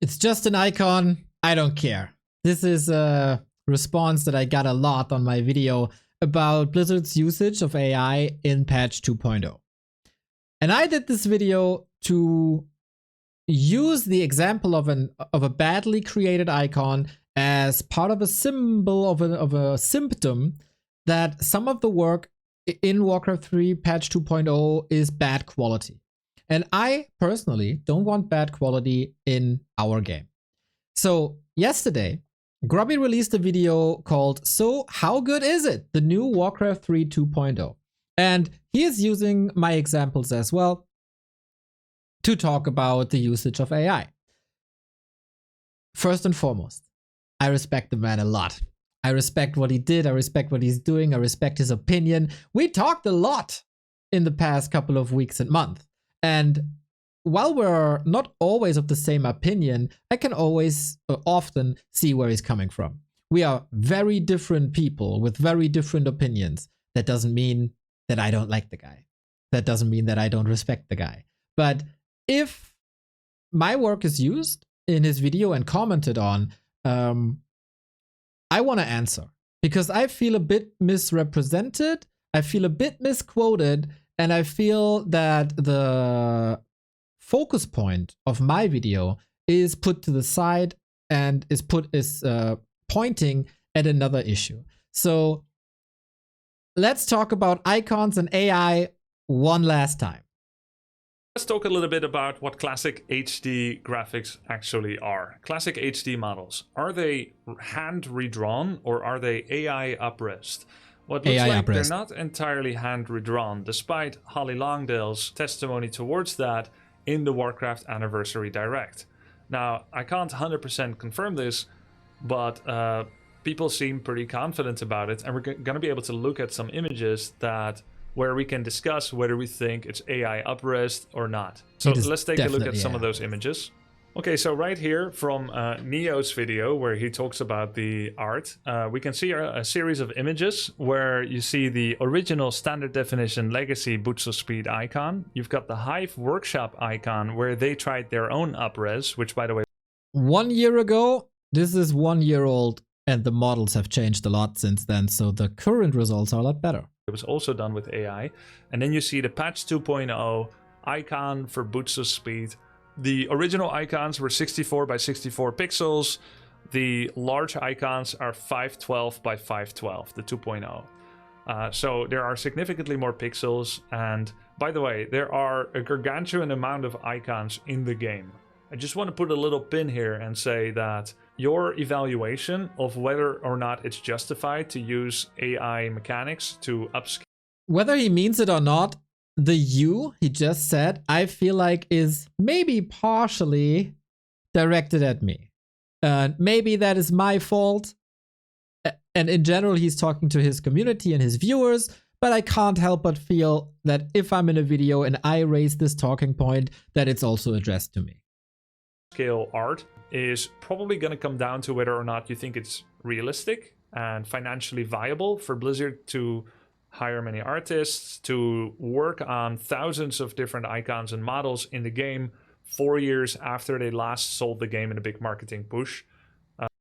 It's just an icon. I don't care. This is a response that I got a lot on my video about Blizzard's usage of AI in patch 2.0. And I did this video to use the example of a badly created icon as part of a symbol of a symptom that some of the work in Warcraft 3 patch 2.0 is bad quality. And I personally don't want bad quality in our game. So yesterday, Grubby released a video called "So How Good Is It? The New Warcraft 3 2.0." And he is using my examples as well to talk about the usage of AI. First and foremost, I respect the man a lot. I respect what he did. I respect what he's doing. I respect his opinion. We talked a lot in the past couple of weeks and months. And while we're not always of the same opinion, I can always often see where he's coming from. We are very different people with very different opinions. That doesn't mean that I don't like the guy. That doesn't mean that I don't respect the guy. But if my work is used in his video and commented on, I want to answer because I feel a bit misrepresented. I feel a bit misquoted. And I feel that the focus point of my video is put to the side and is pointing at another issue. So let's talk about icons and AI one last time. Let's talk a little bit about what classic HD graphics actually are. Classic HD models, are they hand redrawn or are they AI upresed? Well, it looks like they're not entirely hand redrawn, despite Holly Longdale's testimony towards that in the Warcraft Anniversary Direct. Now, I can't 100% confirm this, but people seem pretty confident about it, and we're going to be able to look at some images where we can discuss whether we think it's AI upres or not. So let's take a look at some of those images. Okay, so right here from Neo's video where he talks about the art, we can see a series of images where you see the original standard definition legacy Boots of Speed icon. You've got the Hive Workshop icon where they tried their own upres, which by the way... 1 year ago, this is 1 year old, and the models have changed a lot since then, so the current results are a lot better. It was also done with AI. And then you see the patch 2.0 icon for Boots of Speed. The original icons were 64 by 64 pixels. The large icons are 512 by 512, the 2.0. So there are significantly more pixels. And by the way, there are a gargantuan amount of icons in the game. I just want to put a little pin here and say that your evaluation of whether or not it's justified to use AI mechanics to upscale. Whether he means it or not, the "you" he just said, I feel like is maybe partially directed at me. Maybe that is my fault. And in general, he's talking to his community and his viewers, but I can't help but feel that if I'm in a video and I raise this talking point, that it's also addressed to me. Scale art is probably going to come down to whether or not you think it's realistic and financially viable for Blizzard to hire many artists to work on thousands of different icons and models in the game 4 years after they last sold the game in a big marketing push.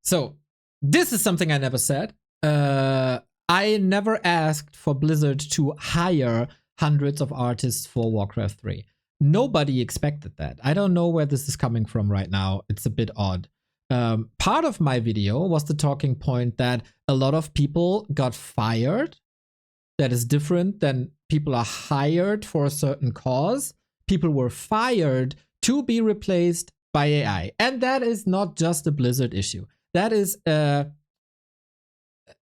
So this is something I never said. I never asked for Blizzard to hire hundreds of artists for Warcraft 3. Nobody expected that. I don't know where this is coming from right now. It's a bit odd. Part of my video was the talking point that a lot of people got fired. That is different than people are hired for a certain cause. People were fired to be replaced by AI. And that is not just a Blizzard issue. That is a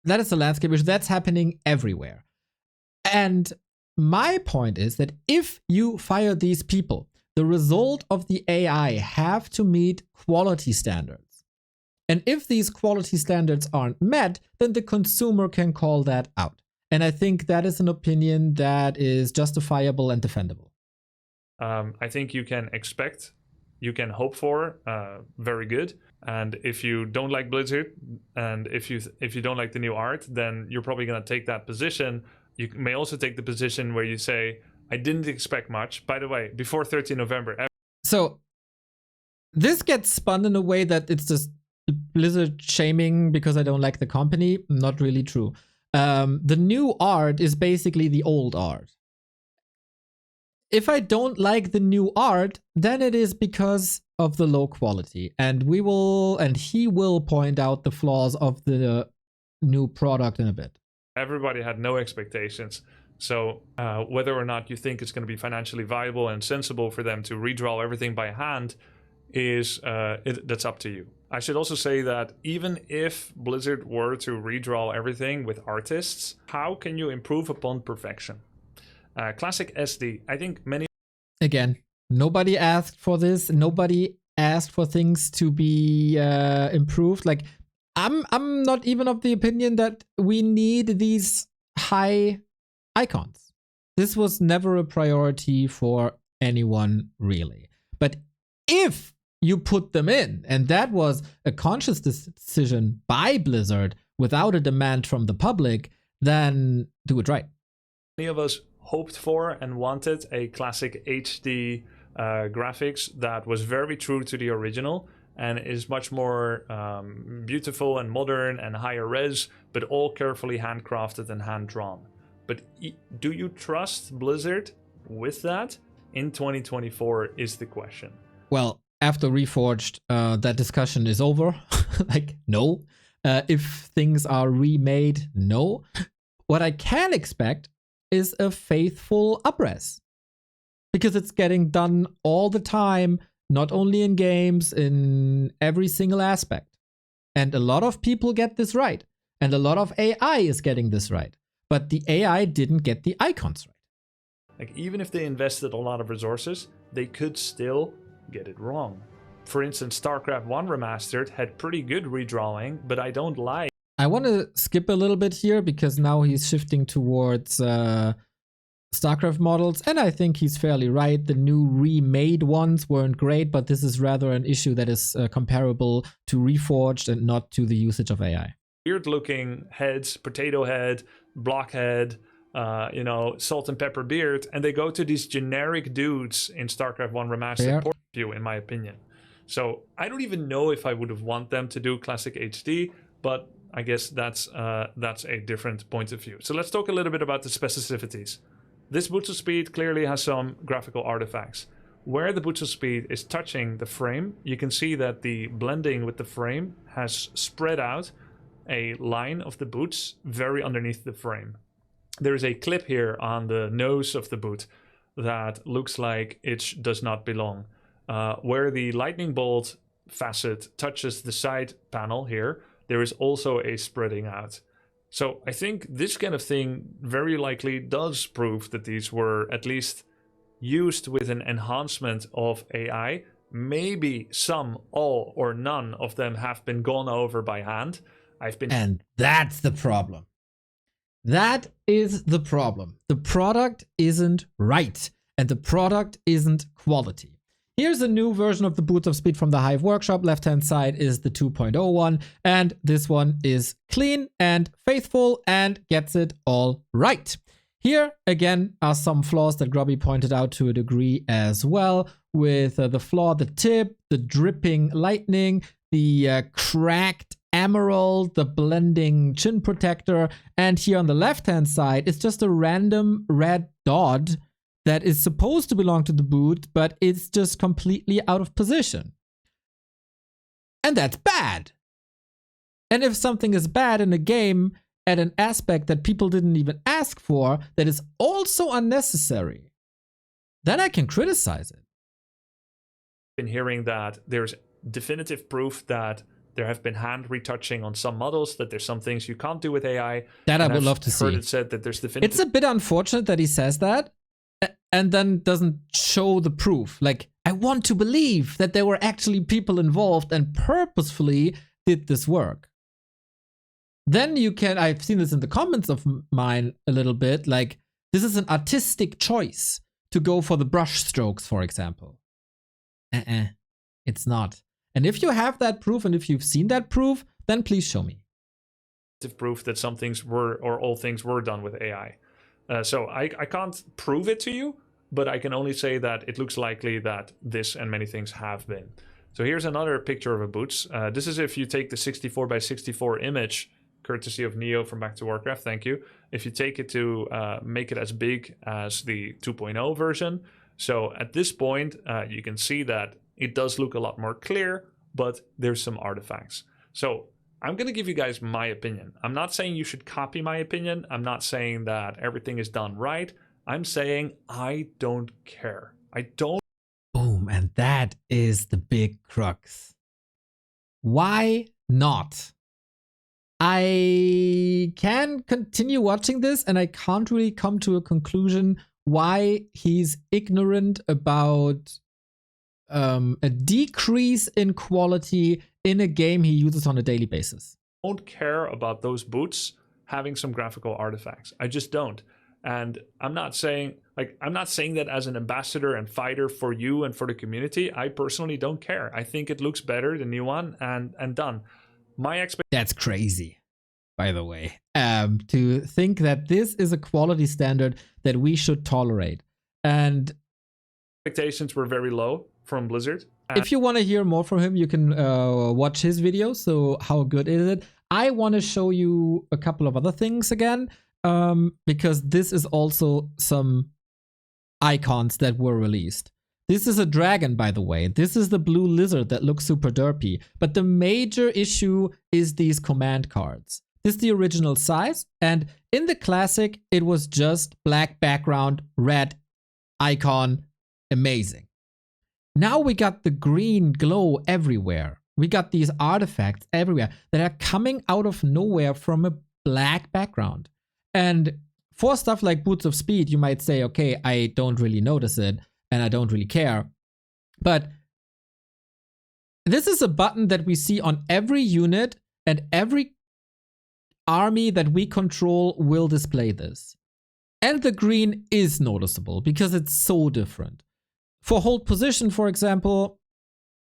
landscape issue that's happening everywhere. And my point is that if you fire these people, the result of the AI have to meet quality standards. And if these quality standards aren't met, then the consumer can call that out. And I think that is an opinion that is justifiable and defendable. I think you can expect, you can hope for very good. And if you don't like Blizzard and if you don't like the new art, then you're probably going to take that position. You may also take the position where you say, I didn't expect much. By the way, before 13 November. So this gets spun in a way that it's just Blizzard shaming because I don't like the company. Not really true. The new art is basically the old art. If I don't like the new art, then it is because of the low quality. And he will point out the flaws of the new product in a bit. Everybody had no expectations. So whether or not you think it's going to be financially viable and sensible for them to redraw everything by hand is that's up to you. I should also say that even if Blizzard were to redraw everything with artists, how can you improve upon perfection? Classic SD, I think many... Again, nobody asked for this. Nobody asked for things to be improved. Like, I'm not even of the opinion that we need these high icons. This was never a priority for anyone, really. But if you put them in, and that was a conscious decision by Blizzard without a demand from the public, then do it right. Many of us hoped for and wanted a classic HD graphics that was very true to the original and is much more beautiful and modern and higher res, but all carefully handcrafted and hand-drawn. But do you trust Blizzard with that in 2024 is the question. Well, after Reforged, that discussion is over. Like, no. If things are remade, no. What I can expect is a faithful upres. Because it's getting done all the time, not only in games, in every single aspect. And a lot of people get this right. And a lot of AI is getting this right. But the AI didn't get the icons right. Like, even if they invested a lot of resources, they could still get it wrong. For instance, StarCraft 1 Remastered had pretty good redrawing, but I don't like... I want to skip a little bit here because now he's shifting towards StarCraft models, and I think he's fairly right. The new remade ones weren't great, but this is rather an issue that is comparable to Reforged and not to the usage of AI. Weird-looking heads, potato head, blockhead, salt and pepper beard, and they go to these generic dudes in StarCraft 1 Remastered point of view, in my opinion. So I don't even know if I would have want them to do Classic HD, but I guess that's a different point of view. So let's talk a little bit about the specificities. This boot speed clearly has some graphical artifacts. Where the boot speed is touching the frame, you can see that the blending with the frame has spread out a line of the boots very underneath the frame. There is a clip here on the nose of the boot that looks like it does not belong. Where the lightning bolt facet touches the side panel here, there is also a spreading out. So I think this kind of thing very likely does prove that these were at least used with an enhancement of AI. Maybe some, all, or none of them have been gone over by hand. And that's the problem. That is the problem. The product isn't right, and the product isn't quality. Here's a new version of the boot of speed from the Hive Workshop. Left-hand side is the 2.0 one, and this one is clean and faithful and gets it all right. Here, again, are some flaws that Grubby pointed out to a degree as well, with the flaw, the tip, the dripping lightning, the cracked emerald, the blending chin protector, and here on the left-hand side, it's just a random red dot that is supposed to belong to the boot, but it's just completely out of position. And that's bad. And if something is bad in a game at an aspect that people didn't even ask for, that is also unnecessary, then I can criticize it. Been hearing that there's definitive proof that there have been hand retouching on some models, that there's some things you can't do with AI. That I would love to see. It said that there's definitive... It's a bit unfortunate that he says that, and then doesn't show the proof. Like, I want to believe that there were actually people involved and purposefully did this work. Then you can, I've seen this in the comments of mine a little bit, like, this is an artistic choice to go for the brush strokes, for example. It's not. And if you have that proof, and if you've seen that proof, then please show me. Proof that some things were, or all things were done with AI. So I can't prove it to you, but I can only say that it looks likely that this and many things have been. So here's another picture of a boots. This is if you take the 64 by 64 image, courtesy of Neo from Back to Warcraft, thank you. If you take it to make it as big as the 2.0 version. So at this point, you can see that it does look a lot more clear, but there's some artifacts. So I'm going to give you guys my opinion. I'm not saying you should copy my opinion. I'm not saying that everything is done right. I'm saying I don't care. I don't. Boom, and that is the big crux. Why not? I can continue watching this and I can't really come to a conclusion why he's ignorant about a decrease in quality in a game he uses on a daily basis. I don't care about those boots having some graphical artifacts. I just don't. And I'm not saying that as an ambassador and fighter for you and for the community. I personally don't care. I think it looks better, the new one, and done. My expectation. That's crazy, by the way. To think that this is a quality standard that we should tolerate. And expectations were very low from Blizzard. If you want to hear more from him, you can watch his video. So how good is it? I want to show you a couple of other things again, because this is also some icons that were released. This is a dragon, by the way. This is the blue lizard that looks super derpy. But the major issue is these command cards. This is the original size. And in the classic, it was just black background, red icon. Amazing. Now we got the green glow everywhere. We got these artifacts everywhere that are coming out of nowhere from a black background. And for stuff like Boots of Speed, you might say, okay, I don't really notice it and I don't really care. But this is a button that we see on every unit, and every army that we control will display this. And the green is noticeable because it's so different. For hold position, for example,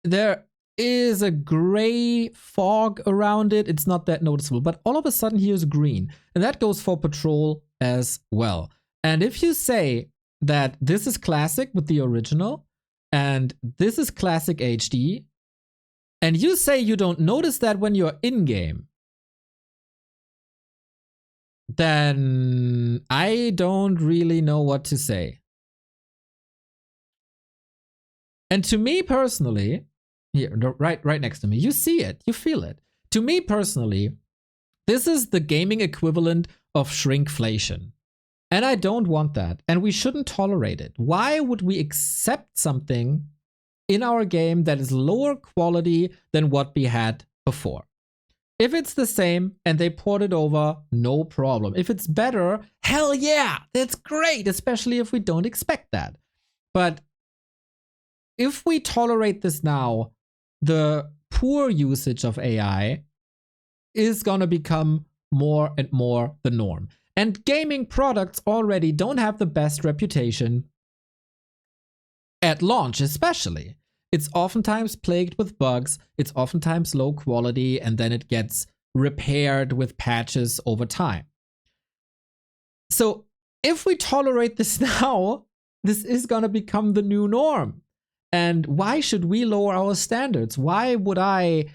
there is a gray fog around it. It's not that noticeable, but all of a sudden here's green. And that goes for patrol as well. And if you say that this is classic with the original, and this is classic HD, and you say you don't notice that when you're in-game, then I don't really know what to say. And to me personally, here, right next to me, you see it, you feel it. To me personally, this is the gaming equivalent of shrinkflation. And I don't want that. And we shouldn't tolerate it. Why would we accept something in our game that is lower quality than what we had before? If it's the same and they port it over, no problem. If it's better, hell yeah, that's great, especially if we don't expect that. But if we tolerate this now, the poor usage of AI is going to become more and more the norm. And gaming products already don't have the best reputation at launch, especially. It's oftentimes plagued with bugs, it's oftentimes low quality, and then it gets repaired with patches over time. So if we tolerate this now, this is going to become the new norm. And why should we lower our standards? Why would I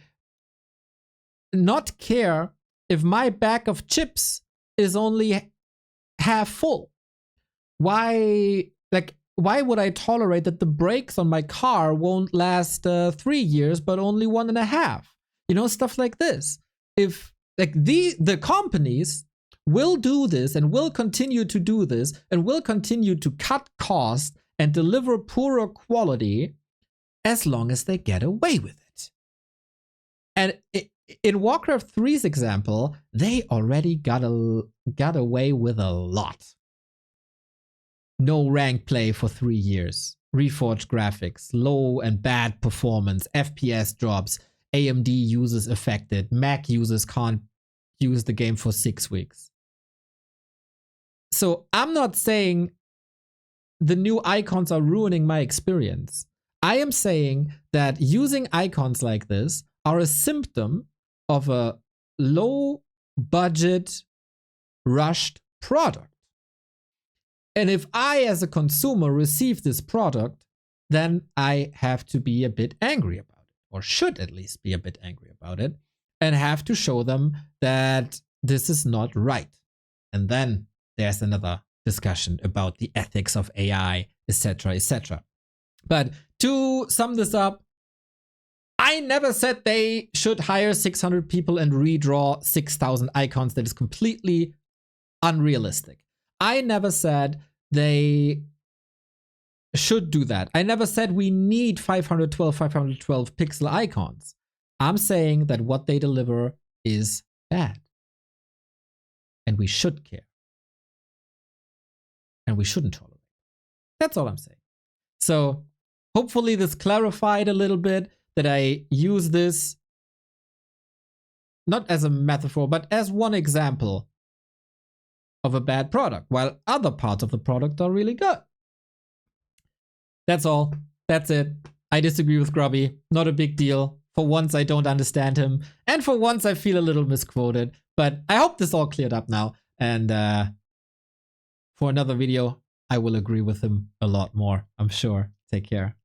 not care if my bag of chips is only half full? Why would I tolerate that the brakes on my car won't last 3 years, but only 1.5? You know, stuff like this. If the companies will do this and will continue to do this and will continue to cut costs and deliver poorer quality as long as they get away with it. And in Warcraft 3's example, they already got away with a lot. No rank play for 3 years, reforged graphics, low and bad performance, FPS drops, AMD users affected, Mac users can't use the game for 6 weeks. So I'm not saying the new icons are ruining my experience. I am saying that using icons like this are a symptom of a low budget, rushed product. And if I, as a consumer, receive this product, then I have to be a bit angry about it. or should at least be a bit angry about it, and have to show them that this is not right. And then there's another discussion about the ethics of AI, etc., etc. But to sum this up, I never said they should hire 600 people and redraw 6,000 icons. That is completely unrealistic. I never said they should do that. I never said we need 512 pixel icons. I'm saying that what they deliver is bad. And we should care. And we shouldn't tolerate. That's all I'm saying. So hopefully this clarified a little bit that I use this not as a metaphor, but as one example of a bad product, while other parts of the product are really good. That's all. That's it. I disagree with Grubby. Not a big deal. For once, I don't understand him. And for once, I feel a little misquoted. But I hope this all cleared up now. And for another video, I will agree with him a lot more, I'm sure. Take care.